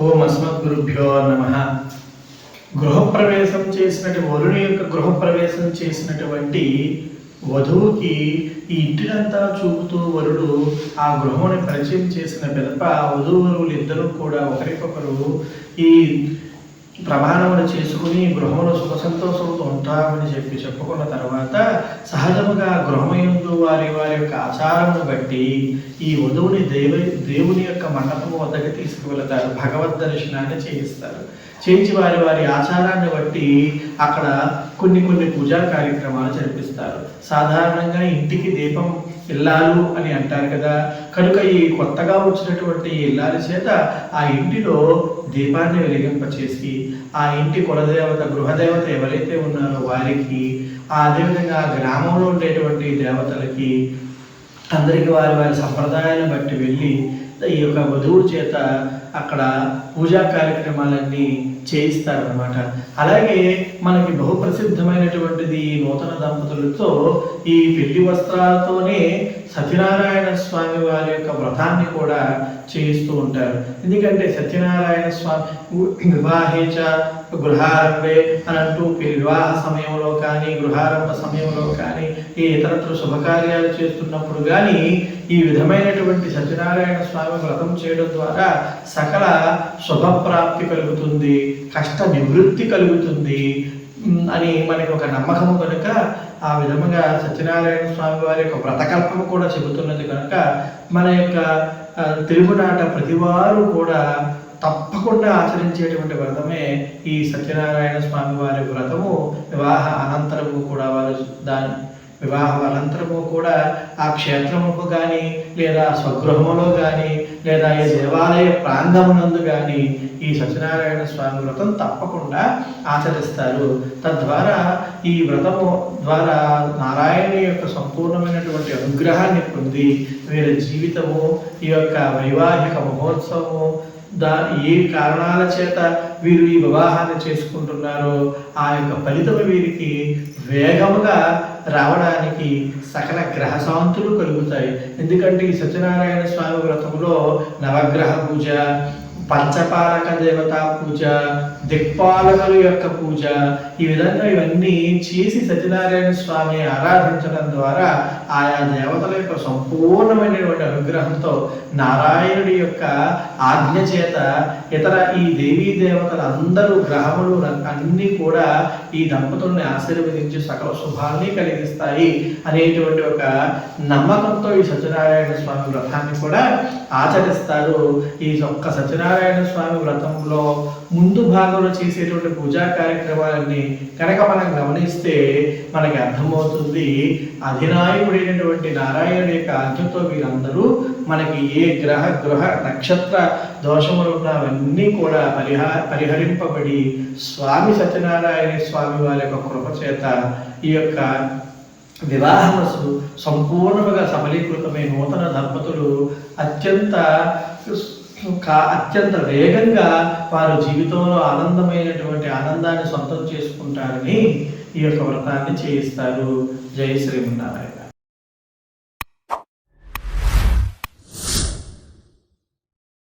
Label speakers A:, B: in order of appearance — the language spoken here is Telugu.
A: ఓం అస్మద్గురుభ్యో నమః. వరుని యొక్క గృహప్రవేశం చేసినటువంటి వధువుకి ఈ ఇంటినంతా చూపుతూ వరుడు ఆ గృహముని పరిచయం చేసిన పిదప వధూవరులు ఇద్దరూ కూడా ఒకరికొకరు ఈ ప్రమాణములు చేసుకుని గృహంలో సుఖ సంతోషంతో ఉంటామని చెప్పుకున్న తర్వాత సహజముగా గృహమయందు వారి యొక్క ఆచారమును బట్టి ఈ వధువుని దేవుని యొక్క మండపము వద్దకు తీసుకువెళతారు. భగవద్ దర్శనాన్ని చేయిస్తారు. చేయించి వారి ఆచారాన్ని బట్టి అక్కడ కొన్ని పూజా కార్యక్రమాలు జరిపిస్తారు. సాధారణంగా ఇంటికి దీపం ఇల్లాలు అని అంటారు కదా, కనుక ఈ కొత్తగా వచ్చినటువంటి ఇల్లాల చేత ఆ ఇంటిలో దీపాన్ని వెలిగింపచేసి ఆ ఇంటి కులదేవత గృహదేవత ఎవరైతే ఉన్నారో వారికి, అదేవిధంగా గ్రామంలో ఉండేటువంటి దేవతలకి అందరికీ వారి సంప్రదాయాన్ని బట్టి వెళ్ళి ఈ యొక్క వధువు చేత అక్కడ పూజా కార్యక్రమాలన్నీ చేయిస్తారనమాట. అలాగే మనకి బహుప్రసిద్ధమైనటువంటిది నూతన దంపతులతో ఈ పెళ్లి వస్త్రాలతోనే సత్యనారాయణ స్వామి వారి యొక్క వ్రతాన్ని కూడా చేయిస్తూ ఉంటారు. ఎందుకంటే సత్యనారాయణ స్వామి వివాహేచ గృహారంభే అని అంటూ వివాహ సమయంలో కానీ గృహారంభ సమయంలో కానీ ఈ ఇతరత్ర శుభకార్యాలు చేస్తున్నప్పుడు కానీ ఈ విధమైనటువంటి సత్యనారాయణ స్వామి వ్రతం చేయడం ద్వారా సకల శుభప్రాప్తి కలుగుతుంది, కష్ట నివృత్తి కలుగుతుంది అని మనకి ఒక నమ్మకము కనుక ఆ విధముగా సత్యనారాయణ స్వామి వారి యొక్క వ్రతకల్పము కూడా చెబుతున్నది కనుక మన యొక్క తెలుగునాట ప్రతివారు కూడా తప్పకుండా ఆచరించేటువంటి వ్రతమే ఈ సత్యనారాయణ స్వామి వారి వ్రతము. వివాహ అనంతరము కూడా వివాహం అనంతరము కూడా ఆ క్షేత్రముకు కానీ లేదా స్వగృహములో కానీ లేదా ఈ దేవాలయ ప్రాంగమునందు కానీ ఈ సత్యనారాయణ స్వామి వ్రతం తప్పకుండా ఆచరిస్తారు. తద్వారా ఈ వ్రతము ద్వారా నారాయణుని యొక్క సంపూర్ణమైనటువంటి అనుగ్రహాన్ని పొంది వీరి జీవితము ఈ యొక్క వైవాహిక మహోత్సవము ఏ కారణాల చేత వీరు ఈ వివాహాన్ని చేసుకుంటున్నారో ఆ యొక్క ఫలితము వీరికి వేగముగా రావడానికి సకల గ్రహశాంతులు కలుగుతాయి. ఎందుకంటే ఈ సత్యనారాయణ స్వామి వ్రతంలో నవగ్రహ పూజ, పంచపాలక దేవతా పూజ, దిక్పాలకుల యొక్క పూజ, ఈ విధంగా ఇవన్నీ చేసి సత్యనారాయణ స్వామిని ఆరాధించడం ద్వారా ఆయా దేవతల యొక్క సంపూర్ణమైనటువంటి అనుగ్రహంతో నారాయణుడి యొక్క ఆజ్ఞ చేత ఇతర ఈ దేవీ దేవతలందరూ గ్రహములు అన్నీ కూడా ఈ దంపతుల్ని ఆశీర్వదించి సకల శుభాన్ని కలిగిస్తాయి అనేటువంటి ఒక నమ్మకంతో ఈ సత్యనారాయణ స్వామి వ్రతాన్ని కూడా ఆచరిస్తారు. ఈ ఒక్క సత్యనారాయణ స్వామి వ్రతంలో ముందు భాగంలో చేసేటువంటి పూజా కార్యక్రమాలన్నీ కనుక మనం గమనిస్తే మనకి అర్థమవుతుంది. అధినాయకుడైనటువంటి నారాయణుడి యొక్క ఆజ్ఞతో వీరందరూ మనకి ఏ గృహ నక్షత్ర దోషములు ఉన్నవన్నీ కూడా పరిహరింపబడి స్వామి సత్యనారాయణ స్వామి వారి యొక్క కృప చేత ఈ యొక్క వివాహమసు సంపూర్ణముగా సఫలీకృతమై నూతన దంపతులు అత్యంత వేగంగా వారి జీవితంలో ఆనందమైనటువంటి ఆనందాన్ని సొంతం చేసుకుంటారని ఈ యొక్క వ్రతాన్ని చేయిస్తారు. జై శ్రీమన్నారాయణ.